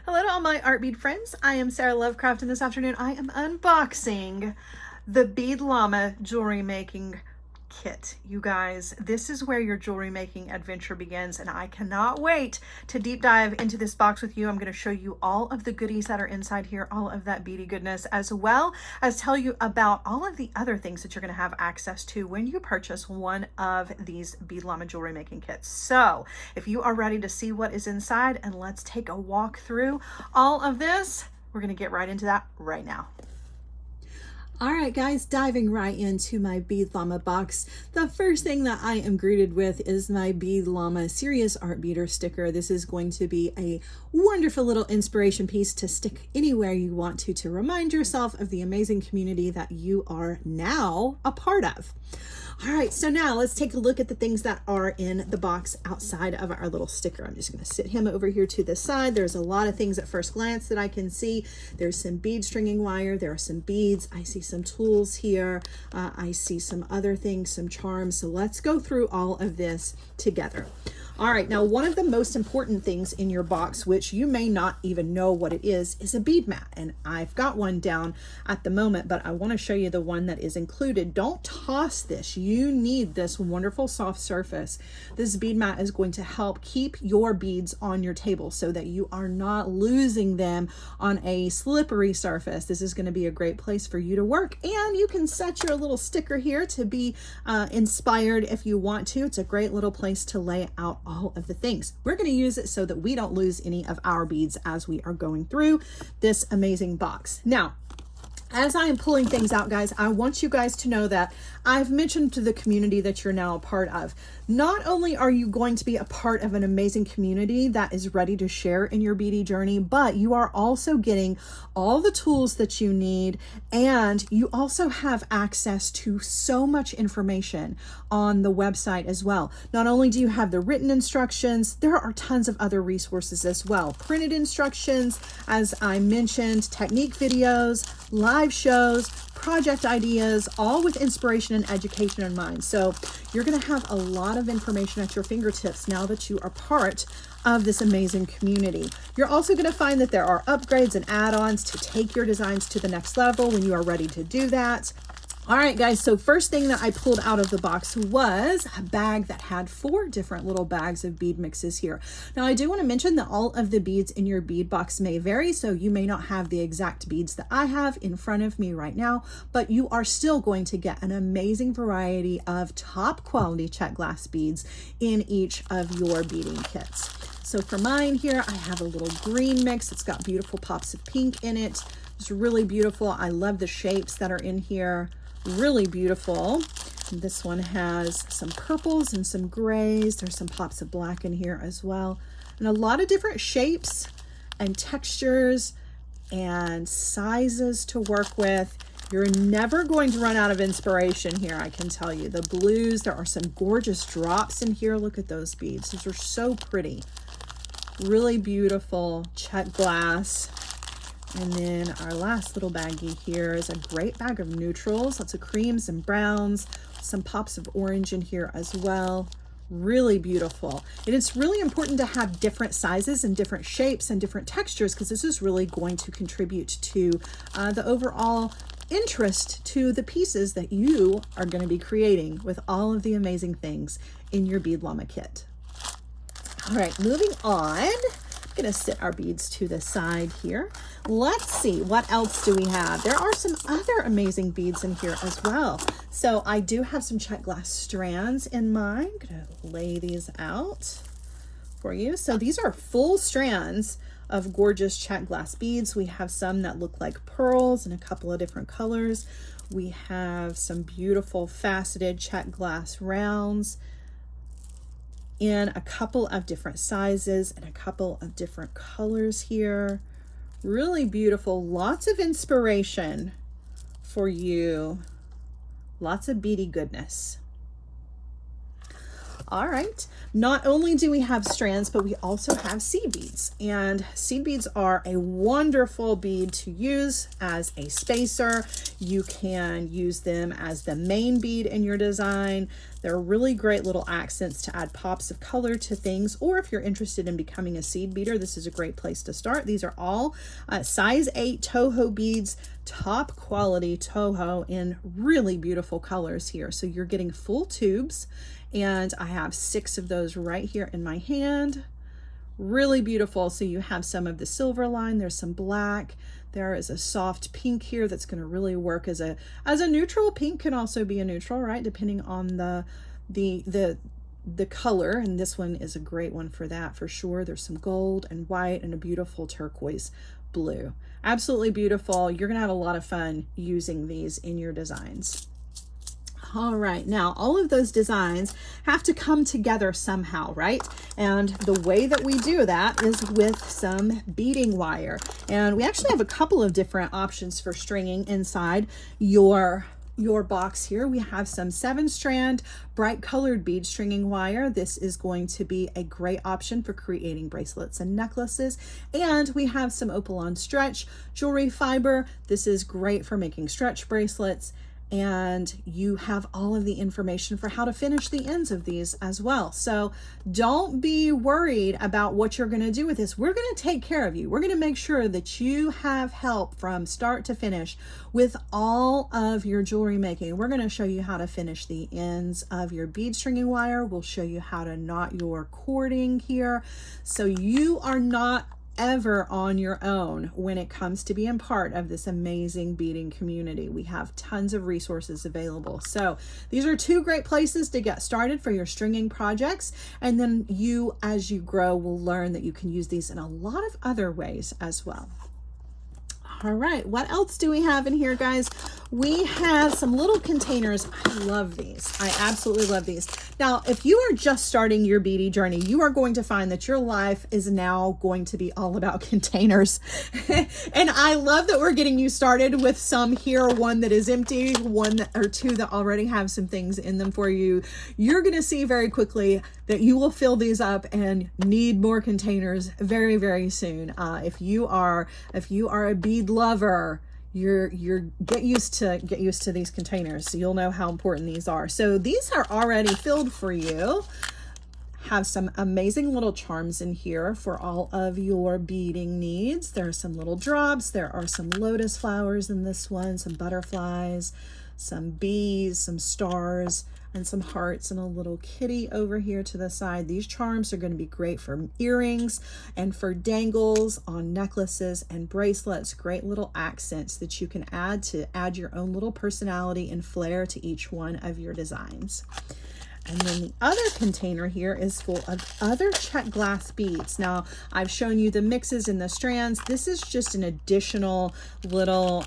Hello to all my art bead friends. I am Sara Lovecraft, and this afternoon I am unboxing the Bead Llama jewelry making kit. You guys, this is where your jewelry making adventure begins, and I cannot wait to deep dive into this box with you. I'm going to show you all of the goodies that are inside here, all of that beady goodness, as well as tell you about all of the other things that you're going to have access to when you purchase one of these Bead Llama jewelry making kits. So if you are ready to see what is inside, and let's take a walk through all of this, we're going to get right into that right now. All right, guys, diving right into my Bead Llama box. The first thing that I am greeted with is my Bead Llama Serious Art Beater sticker. This is going to be a wonderful little inspiration piece to stick anywhere you want to remind yourself of the amazing community that you are now a part of. All right, so now let's take a look at the things that are in the box outside of our little sticker. I'm just going to sit him over here to the side. There's a lot of things at first glance that I can see. There's some bead stringing wire. There are some beads. I see some tools here. I see some other things, some charms. So let's go through all of this together. All right, now one of the most important things in your box, which you may not even know what it is a bead mat. And I've got one down at the moment, but I want to show you the one that is included. Don't toss this. You need this wonderful soft surface. This bead mat is going to help keep your beads on your table so that you are not losing them on a slippery surface. This is going to be a great place for you to work, and you can set your little sticker here to be inspired if you want to. It's a great little place to lay out all of the things. We're going to use it so that we don't lose any of our beads as we are going through this amazing box. Now, as I am pulling things out, guys, I want you guys to know that I've mentioned to the community that you're now a part of. Not only are you going to be a part of an amazing community that is ready to share in your beady journey, but you are also getting all the tools that you need, and you also have access to so much information on the website as well. Not only do you have the written instructions, there are tons of other resources as well. Printed instructions, as I mentioned, technique videos, live shows, project ideas, all with inspiration and education in mind. So you're going to have a lot of information at your fingertips now that you are part of this amazing community. You're also going to find that there are upgrades and add-ons to take your designs to the next level when you are ready to do that. All right, guys, so first thing that I pulled out of the box was a bag that had 4 different little bags of bead mixes here. Now, I do want to mention that all of the beads in your bead box may vary, so you may not have the exact beads that I have in front of me right now, but you are still going to get an amazing variety of top quality check glass beads in each of your beading kits. So for mine here, I have a little green mix. It's got beautiful pops of pink in it. It's really beautiful. I love the shapes that are in here. Really beautiful. And this one has some purples and some grays. There's some pops of black in here as well. And a lot of different shapes and textures and sizes to work with. You're never going to run out of inspiration here, I can tell you. The blues, there are some gorgeous drops in here. Look at those beads. Those are so pretty. Really beautiful check glass. And then our last little baggie here is a great bag of neutrals, lots of creams and browns, some pops of orange in here as well. Really beautiful. And it's really important to have different sizes and different shapes and different textures, because this is really going to contribute to the overall interest to the pieces that you are going to be creating with all of the amazing things in your Bead Llama kit. All right, moving on. Going to sit our beads to the side here. Let's see, what else do we have? There are some other amazing beads in here as well. So I do have some check glass strands in mine. I'm going to lay these out for you. So these are full strands of gorgeous check glass beads. We have some that look like pearls in a couple of different colors. We have some beautiful faceted check glass rounds in a couple of different sizes and a couple of different colors here. Really beautiful, lots of inspiration for you, lots of beady goodness. All right, not only do we have strands, but we also have seed beads, and seed beads are a wonderful bead to use as a spacer. You can use them as the main bead in your design. They're really great little accents to add pops of color to things, or if you're interested in becoming a seed beader, this is a great place to start. These are all size 8 Toho beads, top quality Toho in really beautiful colors here. So you're getting full tubes, and I have 6 of those right here in my hand. Really beautiful. So you have some of the silver line, there's some black, there is a soft pink here that's going to really work as a neutral. Pink can also be a neutral, right, depending on the color, and this one is a great one for that for sure. There's some gold and white and a beautiful turquoise blue. Absolutely beautiful. You're going to have a lot of fun using these in your designs. All right, now all of those designs have to come together somehow, right? And the way that we do that is with some beading wire. And we actually have a couple of different options for stringing inside your box here. We have some 7-strand bright colored bead stringing wire. This is going to be a great option for creating bracelets and necklaces. And we have some Opalon stretch jewelry fiber. This is great for making stretch bracelets. And you have all of the information for how to finish the ends of these as well. So don't be worried about what you're going to do with this. We're going to take care of you. We're going to make sure that you have help from start to finish with all of your jewelry making. We're going to show you how to finish the ends of your bead stringing wire. We'll show you how to knot your cording here. So you are not ever on your own when it comes to being part of this amazing beading community. We have tons of resources available. So these are 2 great places to get started for your stringing projects. And then you, as you grow, will learn that you can use these in a lot of other ways as well. All right, what else do we have in here, guys? We have some little containers. I love these. I absolutely love these. Now, if you are just starting your beadie journey, you are going to find that your life is now going to be all about containers. And I love that we're getting you started with some here, one that is empty, one or 2 that already have some things in them for you. You're going to see very quickly that you will fill these up and need more containers very, very soon. If you are a bead lover, you're get used to these containers, so you'll know how important these are. So these are already filled for you. Have some amazing little charms in here for all of your beading needs. There are some little drops. There are some lotus flowers in this one, some butterflies, some bees, some stars, and some hearts, and a little kitty over here to the side. These charms are going to be great for earrings and for dangles on necklaces and bracelets. Great little accents that you can add to add your own little personality and flair to each one of your designs. And then the other container here is full of other check glass beads. Now, I've shown you the mixes and the strands. This is just an additional little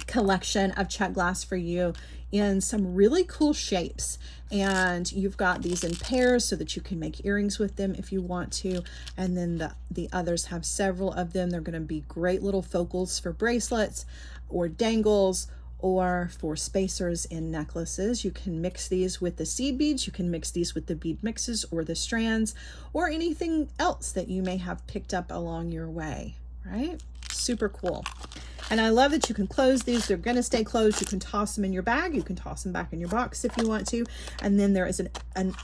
collection of check glass for you in some really cool shapes. And you've got these in pairs so that you can make earrings with them if you want to. And then the others have several of them. They're going to be great little focals for bracelets or dangles, or for spacers in necklaces. You can mix these with the seed beads, you can mix these with the bead mixes or the strands, or anything else that you may have picked up along your way, right? Super cool. And I love that you can close these. They're going to stay closed. You can toss them in your bag. You can toss them back in your box if you want to. And then there is an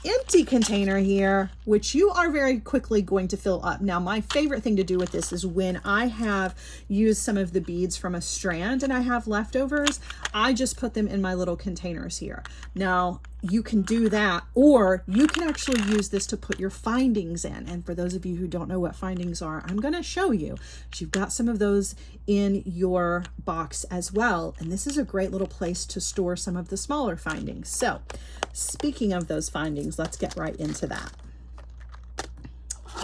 empty container here, which you are very quickly going to fill up. Now, my favorite thing to do with this is when I have used some of the beads from a strand and I have leftovers, I just put them in my little containers here. Now, you can do that, or you can actually use this to put your findings in. And for those of you who don't know what findings are, I'm going to show you. You've got some of those in your box as well. And this is a great little place to store some of the smaller findings. So speaking of those findings, let's get right into that.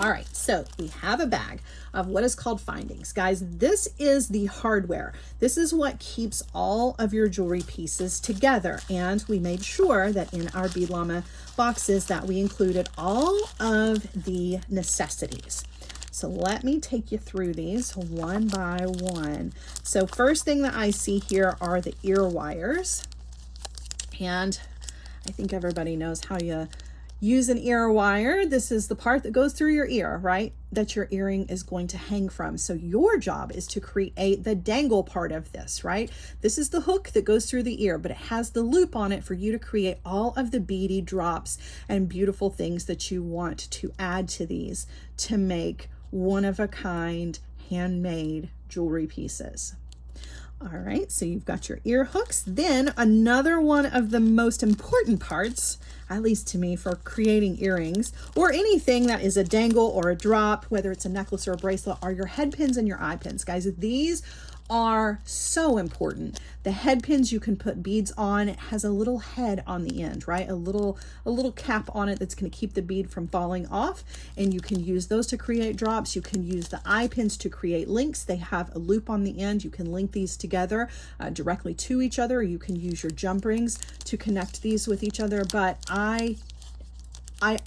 All right, so we have a bag of what is called findings. Guys, this is the hardware. This is what keeps all of your jewelry pieces together. And we made sure that in our Bead Llama boxes that we included all of the necessities. So let me take you through these one by one. So first thing that I see here are the ear wires. And I think everybody knows how you use an ear wire. This is the part that goes through your ear, right? That your earring is going to hang from. So your job is to create the dangle part of this, right? This is the hook that goes through the ear, but it has the loop on it for you to create all of the beady drops and beautiful things that you want to add to these to make one-of-a-kind handmade jewelry pieces. All right, so you've got your ear hooks. Then another one of the most important parts, at least to me, for creating earrings or anything that is a dangle or a drop, whether it's a necklace or a bracelet, are your head pins and your eye pins. Guys, these are so important. The head pins you can put beads on. It has a little head on the end, right? A little cap on it that's going to keep the bead from falling off, and you can use those to create drops. You can use the eye pins to create links. They have a loop on the end. You can link these together directly to each other. You can use your jump rings to connect these with each other, but I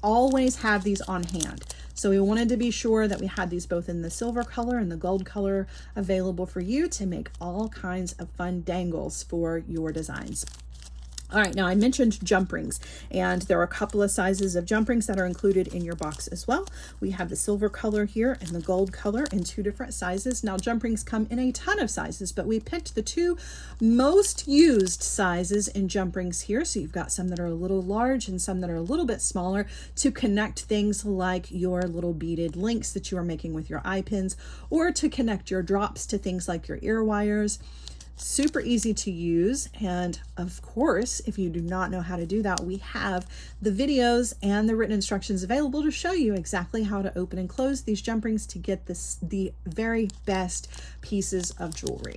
always have these on hand. So we wanted to be sure that we had these both in the silver color and the gold color available for you to make all kinds of fun dangles for your designs. All right, now I mentioned jump rings, and there are a couple of sizes of jump rings that are included in your box as well. We have the silver color here and the gold color in 2 different sizes. Now jump rings come in a ton of sizes, but we picked the 2 most used sizes in jump rings here. So you've got some that are a little large and some that are a little bit smaller to connect things like your little beaded links that you are making with your eye pins, or to connect your drops to things like your ear wires. Super easy to use, and of course, if you do not know how to do that, we have the videos and the written instructions available to show you exactly how to open and close these jump rings to get the very best pieces of jewelry.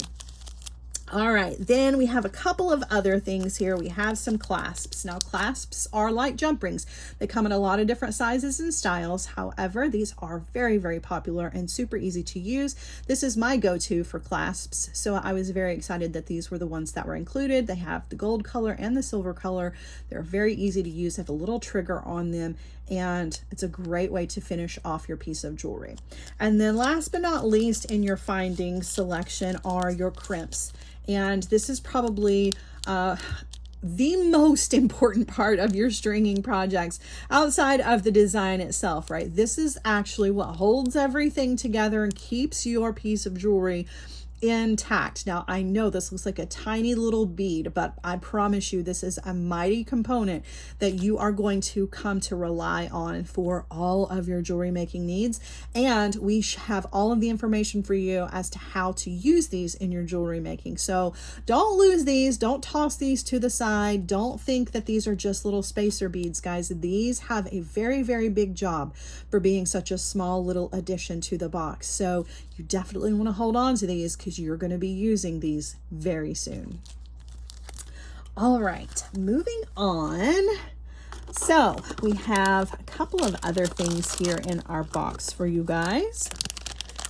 All right, then we have a couple of other things here. We have some clasps. Now, clasps are like jump rings. They come in a lot of different sizes and styles. However, these are very, very popular and super easy to use. This is my go-to for clasps, so I was very excited that these were the ones that were included. They have the gold color and the silver color. They're very easy to use, have a little trigger on them, and it's a great way to finish off your piece of jewelry. And then last but not least in your finding selection are your crimps. And this is probably the most important part of your stringing projects outside of the design itself, right? This is actually what holds everything together and keeps your piece of jewelry intact. Now, I know this looks like a tiny little bead, but I promise you this is a mighty component that you are going to come to rely on for all of your jewelry making needs. And we have all of the information for you as to how to use these in your jewelry making. So don't lose these. Don't toss these to the side. Don't think that these are just little spacer beads, guys. These have a very, very big job for being such a small little addition to the box. So you definitely want to hold on to these because you're going to be using these very soon. All right, moving on. So we have a couple of other things here in our box for you guys.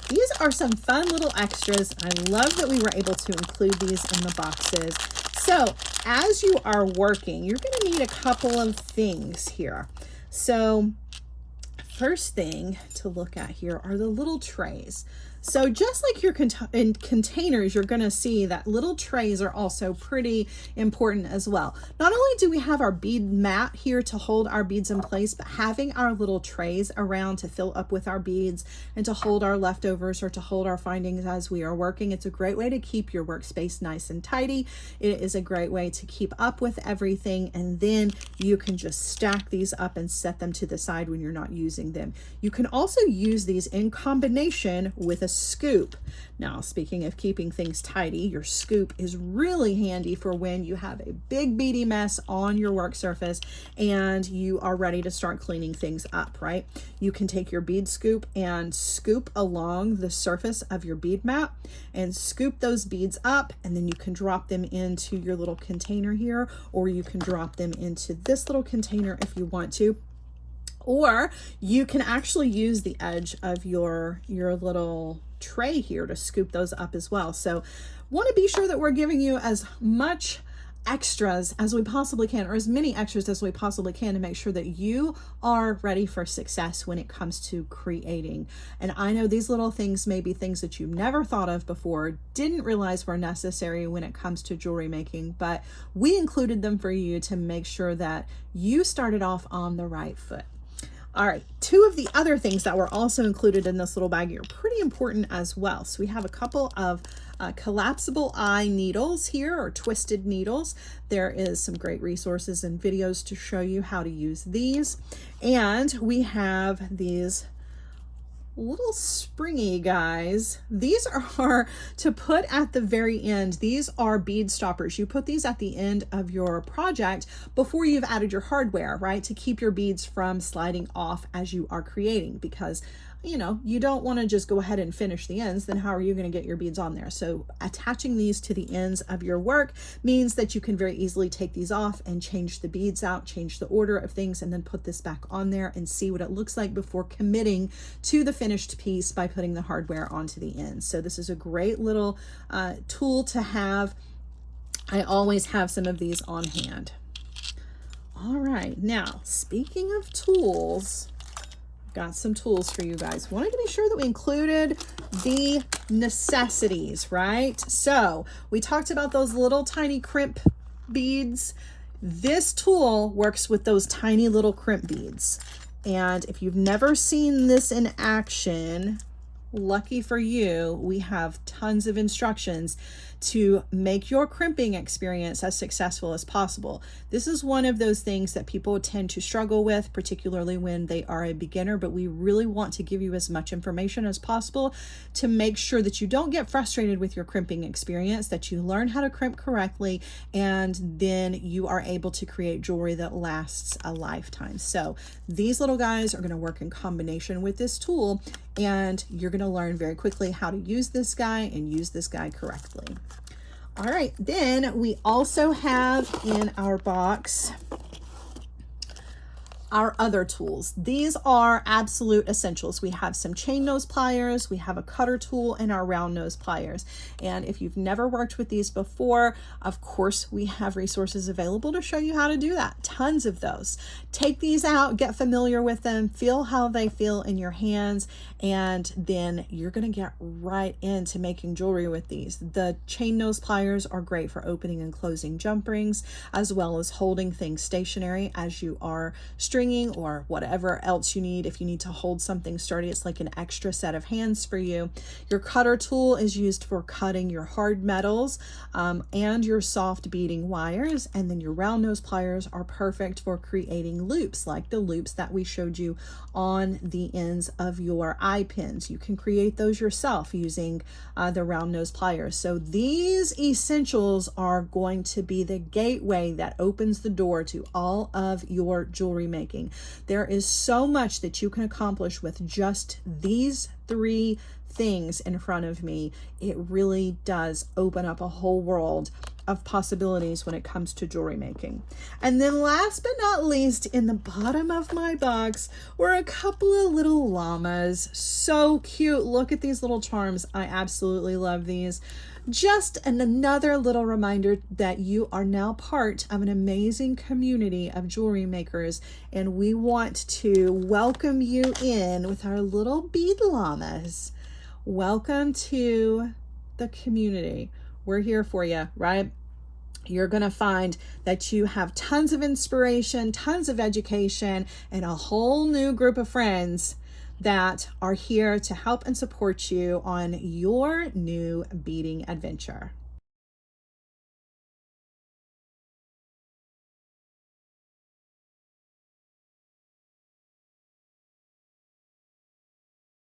These are some fun little extras. I love that we were able to include these in the boxes. So as you are working, you're going to need a couple of things here. So first thing to look at here are the little trays. So just like your containers, you're going to see that little trays are also pretty important as well. Not only do we have our bead mat here to hold our beads in place, but having our little trays around to fill up with our beads and to hold our leftovers or to hold our findings as we are working. It's a great way to keep your workspace nice and tidy. It is a great way to keep up with everything, and then you can just stack these up and set them to the side when you're not using them. You can also use these in combination with a scoop. Now, speaking of keeping things tidy, your scoop is really handy for when you have a big beady mess on your work surface and you are ready to start cleaning things up, right? You can take your bead scoop and scoop along the surface of your bead mat and scoop those beads up, and then you can drop them into your little container here, or you can drop them into this little container if you want to. Or you can actually use the edge of your little tray here to scoop those up as well. So want to be sure that we're giving you as much extras as we possibly can, or as many extras as we possibly can, to make sure that you are ready for success when it comes to creating. And I know these little things may be things that you've never thought of before, didn't realize were necessary when it comes to jewelry making, but we included them for you to make sure that you started off on the right foot. All right, two of the other things that were also included in this little bag are pretty important as well. So we have a couple of collapsible eye needles here, or twisted needles. There is some great resources and videos to show you how to use these. And we have these little springy guys. These are to put at the very end. These are bead stoppers. You put these at the end of your project before you've added your hardware, right? To keep your beads from sliding off as you are creating, because you know, you don't want to just go ahead and finish the ends, then how are you going to get your beads on there? So attaching these to the ends of your work means that you can very easily take these off and change the beads out, change the order of things, and then put this back on there and see what it looks like before committing to the finished piece by putting the hardware onto the ends. So this is a great little tool to have. I always have some of these on hand. All right, now speaking of tools, got some tools for you guys. Wanted to be sure that we included the necessities, right? So we talked about those little tiny crimp beads. This tool works with those tiny little crimp beads. And if you've never seen this in action, lucky for you, we have tons of instructions to make your crimping experience as successful as possible. This is one of those things that people tend to struggle with, particularly when they are a beginner, but we really want to give you as much information as possible to make sure that you don't get frustrated with your crimping experience, that you learn how to crimp correctly, and then you are able to create jewelry that lasts a lifetime. So these little guys are going to work in combination with this tool, and you're going to learn very quickly how to use this guy and use this guy correctly. All right, then we also have in our box our other tools. These are absolute essentials. We have some chain nose pliers, we have a cutter tool, and our round nose pliers. And if you've never worked with these before, of course, we have resources available to show you how to do that. Tons of those. Take these out, get familiar with them, feel how they feel in your hands, and then you're gonna get right into making jewelry with these. The chain nose pliers are great for opening and closing jump rings, as well as holding things stationary as you are stringing or whatever else you need. If you need to hold something sturdy, it's like an extra set of hands for you. Your cutter tool is used for cutting your hard metals and your soft beading wires. And then your round nose pliers are perfect for creating loops, like the loops that we showed you on the ends of your eye pins. You can create those yourself using the round nose pliers. So these essentials are going to be the gateway that opens the door to all of your jewelry making. There is so much that you can accomplish with just these three things in front of me. It really does open up a whole world of possibilities when it comes to jewelry making. And then last but not least, in the bottom of my box were a couple of little llamas. So cute. Look at these little charms. I absolutely love these. Just another little reminder that you are now part of an amazing community of jewelry makers, and we want to welcome you in with our little bead llamas. Welcome to the community. We're here for you, right? You're going to find that you have tons of inspiration, tons of education, and a whole new group of friends that are here to help and support you on your new beading adventure.